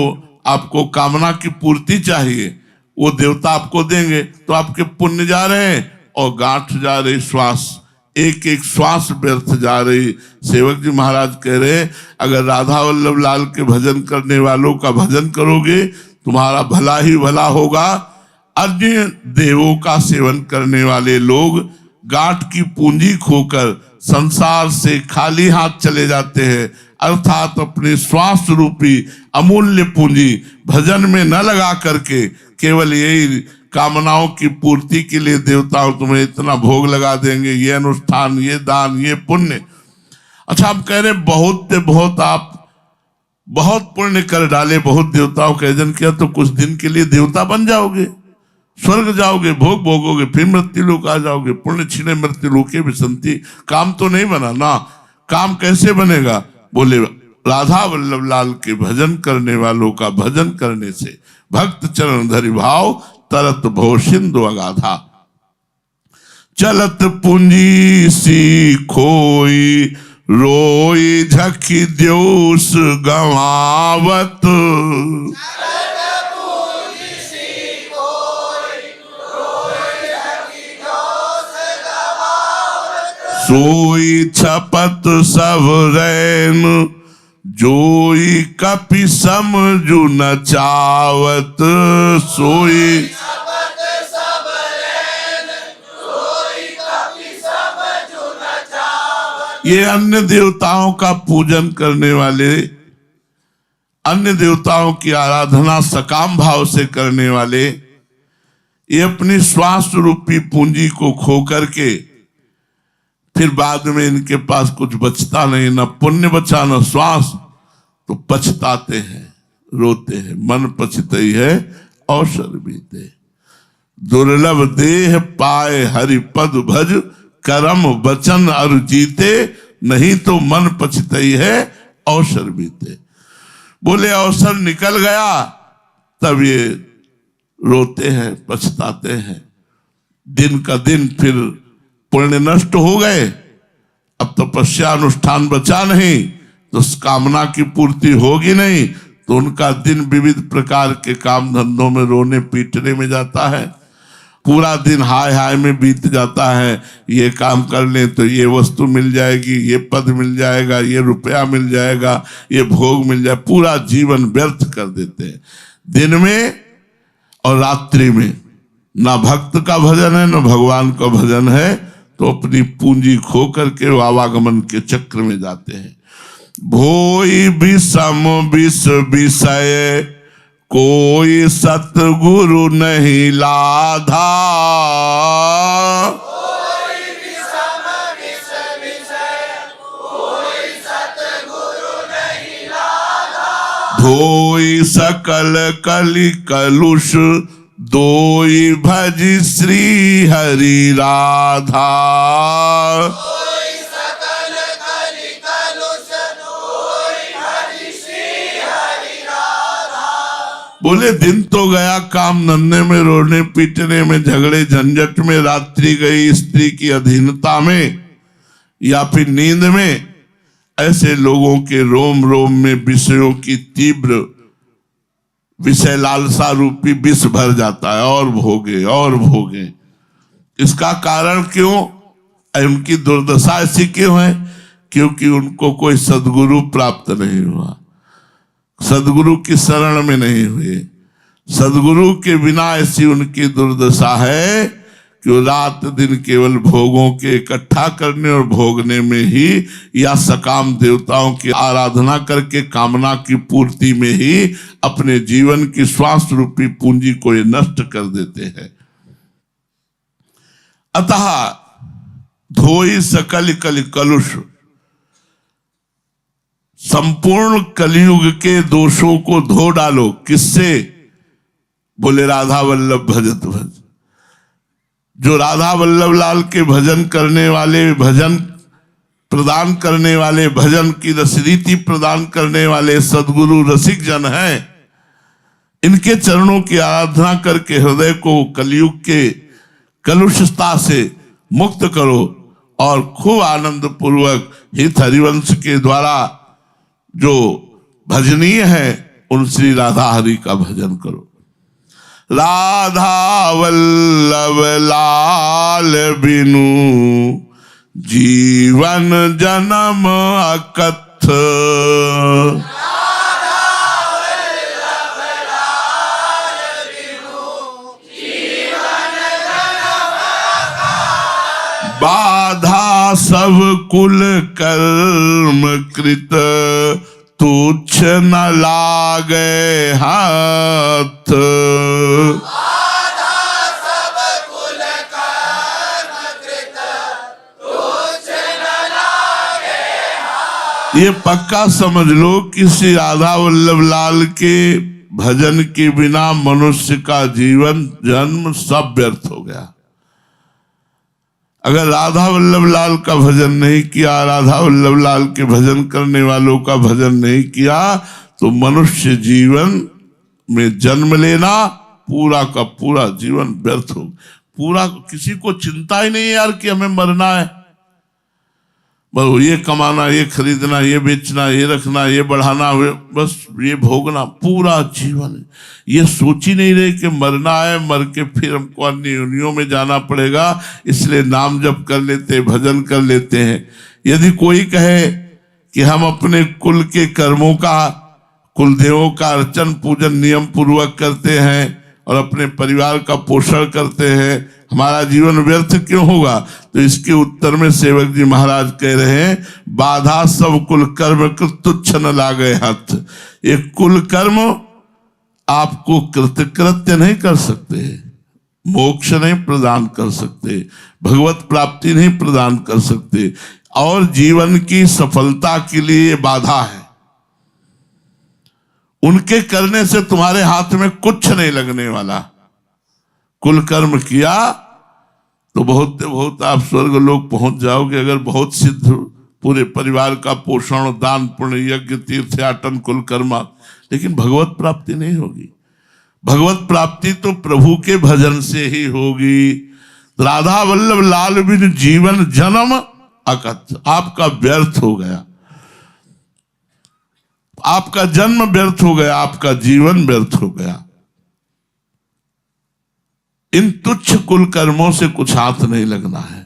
[SPEAKER 1] आपको कामना की पूर्ति चाहिए वो देवता आपको देंगे। तो आपके पुण्य जा रहे हैं और गांठ जा रही, श्वास एक एक श्वास व्यर्थ जा रही। सेवक जी महाराज कह रहे अगर राधा वल्लभ लाल के भजन करने वालों का भजन करोगे तुम्हारा भला ही भला होगा। अन्य देवों का सेवन करने वाले लोग गांठ की पूंजी खोकर संसार से खाली हाथ चले जाते हैं, अर्थात अपने श्वास रूपी अमूल्य पूंजी भजन में न लगा करके केवल यही कामनाओं की पूर्ति के लिए देवताओं तुम्हें इतना भोग लगा देंगे, ये अनुष्ठान, ये दान, ये पुण्य। अच्छा, आप कह रहे बहुत आप बहुत पुण्य कर डाले, बहुत देवताओं का यजन किया तो कुछ दिन के लिए देवता बन जाओगे, स्वर्ग जाओगे, भोग भोगोगे, फिर मृत्यु लोक आ जाओगे। पुण्य क्षीणे मृत्यु लोके विसंति। काम तो नहीं बना ना। काम कैसे बनेगा? बोले राधा वल्लभ लाल के भजन करने वालों का भजन करने से भक्त चरण धरि भाव तरत भव सिंधु अगाधा। चलत पूंजी सी खोई रोई झकी द्योस गवावत। सोई छपत सब रैन जोई कपि समझु न चावत। सोई ये अन्य देवताओं का पूजन करने वाले, अन्य देवताओं की आराधना सकाम भाव से करने वाले, ये अपनी श्वास रूपी पूंजी को खो करके फिर बाद में इनके पास कुछ बचता नहीं, न पुण्य बचा न श्वास, तो पछताते हैं, रोते हैं। मन पछतई है अवसर बीते। दुर्लभ देह पाए हरि पद भज करम वचन अरु जीते। नहीं तो मन पछतई है अवसर बीते। बोले अवसर निकल गया तब ये रोते हैं, पछताते हैं। दिन का दिन फिर पुण्य नष्ट हो गए, अब तपस्या अनुष्ठान बचा नहीं, तो कामना की पूर्ति होगी नहीं, तो उनका दिन विविध प्रकार के काम धंधों में रोने पीटने में जाता है। पूरा दिन हाय हाय में बीत जाता है। ये काम कर ले तो ये वस्तु मिल जाएगी, ये पद मिल जाएगा, ये रुपया मिल जाएगा, ये भोग मिल जाए। पूरा जीवन व्यर्थ कर देते हैं। दिन में और रात्रि में ना भक्त का भजन है, ना भगवान का भजन है, तो अपनी पूंजी खो करके वो आवागमन के चक्र में जाते हैं। भोई विषम विष विषय कोई सतगुरु नहीं लाधा।
[SPEAKER 2] कोई विषम विष विषय कोई सतगुरु नहीं लाधा।
[SPEAKER 1] धोई सकल कलि कलुष दोई भज श्री हरि राधा।
[SPEAKER 2] कोई सकल कलि कलुष दोई हरि श्री हरि राधा।
[SPEAKER 1] बोले दिन तो गया काम धंधे में, रोने पीटने में, झगड़े झंझट में, रात्रि गई स्त्री की अधीनता में या फिर नींद में। ऐसे लोगों के रोम रोम में विषयों की तीव्र विषय लालसा रूपी विष भर जाता है, और भोगे और भोगे। इसका कारण क्यों? उनकी दुर्दशा ऐसी क्यों है? क्योंकि उनको कोई सदगुरु प्राप्त नहीं हुआ, सदगुरु की शरण में नहीं हुए। सदगुरु के बिना ऐसी उनकी दुर्दशा है कि वो रात दिन केवल भोगों के इकट्ठा करने और भोगने में ही, या सकाम देवताओं की आराधना करके कामना की पूर्ति में ही अपने जीवन की श्वास रूपी पूंजी को ये नष्ट कर देते हैं। अतः धोई सकल कलि कलुष, संपूर्ण कलियुग के दोषों को धो डालो। किससे? बोले राधा वल्लभ भजत भज। जो राधा वल्लभ लाल के भजन करने वाले, भजन प्रदान करने वाले, भजन की रसरीति प्रदान करने वाले सदगुरु रसिक जन हैं, इनके चरणों की आराधना करके हृदय को कलियुग के कलुषता से मुक्त करो और खूब आनंद पूर्वक हित हरिवंश के द्वारा जो भजनीय है उन श्री राधा हरि का भजन करो। राधा वल्लभ लाल बिनु जीवन जन्म अकथ। बाधा सब कुल कर्म कृत तुच्छ न लागे हाथ। ये पक्का समझ लो कि श्री राधा वल्लभ लाल के भजन के बिना मनुष्य का जीवन जन्म सब व्यर्थ हो गया। अगर राधा वल्लभ लाल का भजन नहीं किया, राधा वल्लभ लाल के भजन करने वालों का भजन नहीं किया, तो मनुष्य जीवन में जन्म लेना पूरा का पूरा जीवन व्यर्थ हो। पूरा किसी को चिंता ही नहीं यार कि हमें मरना है, बस ये कमाना, ये खरीदना, ये बेचना, ये रखना, ये बढ़ाना, बस ये भोगना पूरा जीवन। ये सोच ही नहीं रहे कि मरना है, मर के फिर हमको अन्य योनियों में जाना पड़ेगा, इसलिए नाम जप कर लेते, भजन कर लेते हैं। यदि कोई कहे कि हम अपने कुल के कर्मों का, कुल देवों का अर्चन पूजन नियम पूर्वक करते हैं और अपने परिवार का पोषण करते हैं, हमारा जीवन व्यर्थ क्यों होगा? तो इसके उत्तर में सेवक जी महाराज कह रहे हैं, बाधा सब कुल कर्म तुच्छ न लागे हाथ। ये कुल कर्म आपको कृतकृत्य नहीं कर सकते, मोक्ष नहीं प्रदान कर सकते, भगवत प्राप्ति नहीं प्रदान कर सकते, और जीवन की सफलता के लिए ये बाधा है। उनके करने से तुम्हारे हाथ में कुछ नहीं लगने वाला। कुल कर्म किया तो बहुत आप स्वर्ग लोग पहुंच जाओगे, अगर बहुत सिद्ध पूरे परिवार का पोषण, दान, पुण्य, यज्ञ, तीर्थयाटन, कुल कर्म, लेकिन भगवत प्राप्ति नहीं होगी। भगवत प्राप्ति तो प्रभु के भजन से ही होगी। राधा वल्लभ लाल बिन जीवन जन्म अकथ। आपका व्यर्थ हो गया, आपका जन्म व्यर्थ हो गया, आपका जीवन व्यर्थ हो गया। इन तुच्छ कुल कर्मों से कुछ हाथ नहीं लगना है,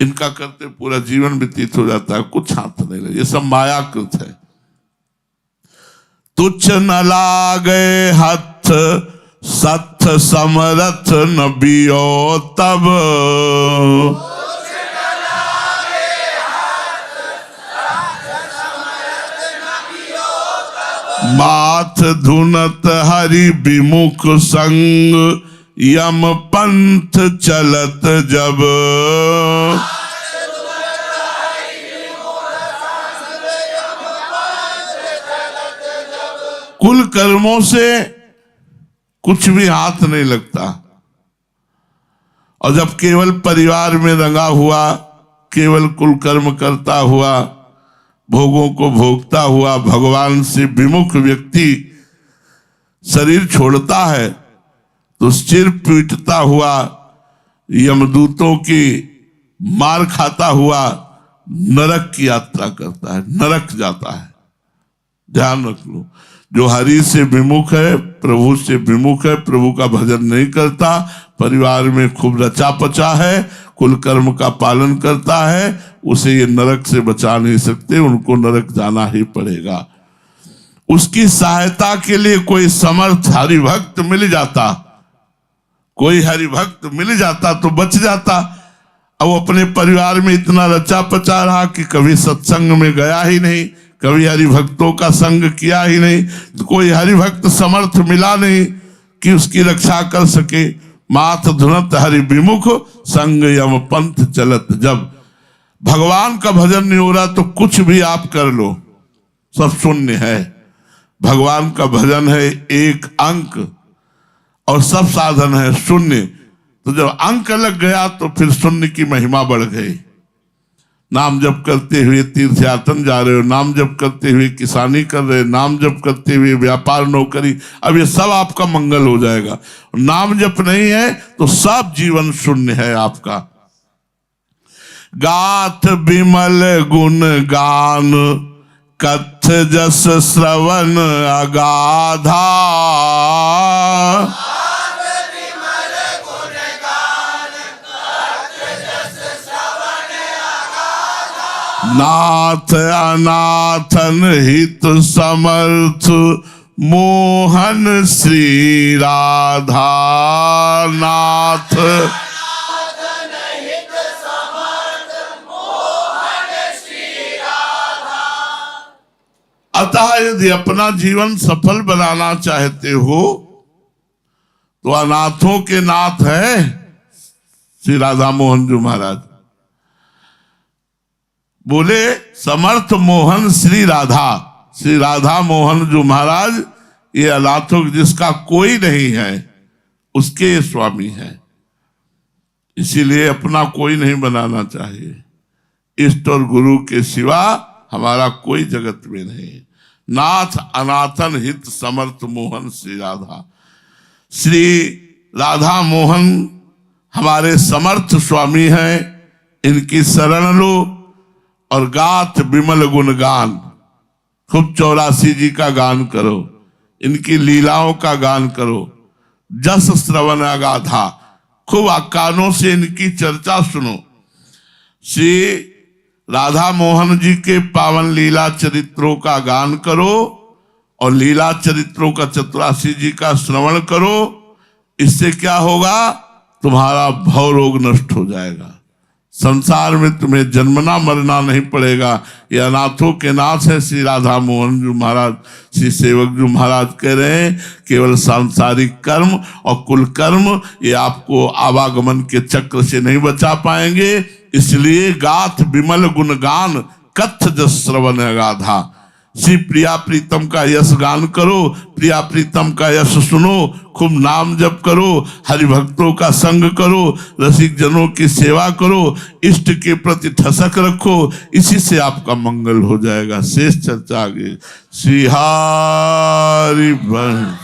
[SPEAKER 1] इनका करते पूरा जीवन व्यतीत हो जाता है, कुछ हाथ नहीं लगे, ये सब मायाकृत है। तुच्छ न लागे हथ सथ समरथ न बियो तब। माथ धुनत हरि विमुख संग यम पंथ चलत जब। कुल कर्मों से कुछ भी हाथ नहीं लगता, और जब केवल परिवार में रंगा हुआ, केवल कुल कर्म करता हुआ, भोगों को भोगता हुआ भगवान से विमुख व्यक्ति शरीर छोड़ता है तो सिर पीटता हुआ, यमदूतों की मार खाता हुआ नरक की यात्रा करता है, नरक जाता है। ध्यान रख लो, जो हरि से विमुख है, प्रभु से विमुख है, प्रभु का भजन नहीं करता, परिवार में खूब रचा पचा है, कुल कर्म का पालन करता है, उसे ये नरक से बचा नहीं सकते, उनको नरक जाना ही पड़ेगा। उसकी सहायता के लिए कोई समर्थ हरिभक्त मिल जाता, कोई हरिभक्त मिल जाता तो बच जाता। अब अपने परिवार में इतना रचा पचा रहा कि कभी सत्संग में गया ही नहीं, कभी हरिभक्तों का संग किया ही नहीं, तो कोई हरिभक्त समर्थ मिला नहीं कि उसकी रक्षा कर सके। माथ धुनत हरि विमुख संग यम पंथ चलत जब। भगवान का भजन नहीं हो रहा तो कुछ भी आप कर लो, सब शून्य है। भगवान का भजन है एक अंक और सब साधन है शून्य। तो जब अंक लग गया तो फिर शून्य की महिमा बढ़ गई। नाम जप करते हुए तीर्थयाटन जा रहे हो, नाम जप करते हुए किसानी कर रहे, नाम जप करते हुए व्यापार नौकरी, अब ये सब आपका मंगल हो जाएगा। नाम जप नहीं है तो सब जीवन शून्य है आपका। गाथ विमल गुण गान कथ कथ जस श्रवण अगाधा, नाथ अनाथन हित समर्थ मोहन श्री राधा। नाथ अतः यदि अपना जीवन सफल बनाना चाहते हो तो अनाथों के नाथ है श्री राधा मोहन जी महाराज। बोले समर्थ मोहन श्री राधा, श्री राधा मोहन जी महाराज ये अनाथों जिसका कोई नहीं है उसके स्वामी हैं। इसीलिए अपना कोई नहीं बनाना चाहिए। इष्ट और गुरु के सिवा हमारा कोई जगत में नहीं। नाथ अनाथन हित समर्थ मोहन श्री राधा। श्री राधा मोहन हमारे समर्थ स्वामी हैं। इनकी शरण लो और गाथ विमल गुणगान, खूब 84 जी का गान करो, इनकी लीलाओं का गान करो। जस श्रवण अगाधा, खूब कानों से इनकी चर्चा सुनो। श्री राधा मोहन जी के पावन लीला चरित्रों का गान करो और लीला चरित्रों का 84 जी का श्रवण करो। इससे क्या होगा? तुम्हारा भव रोग नष्ट हो जाएगा। संसार में तुम्हें जन्मना मरना नहीं पड़ेगा। ये अनाथों के नाथ है श्री राधा मोहन जी महाराज। श्री सेवक जी महाराज कह रहे हैं केवल सांसारिक कर्म और कुल कर्म ये आपको आवागमन के चक्र से नहीं बचा पाएंगे। इसलिए गाथ विमल गुणगान कथ जस श्रवण अगाधा। श्री प्रिया प्रीतम का यश गान करो, प्रिया प्रीतम का यश सुनो, खूब नाम जप करो, हरि भक्तों का संग करो, रसिक जनों की सेवा करो, इष्ट के प्रति ठसक रखो। इसी से आपका मंगल हो जाएगा। शेष चर्चा आगे। श्री हरि वंश।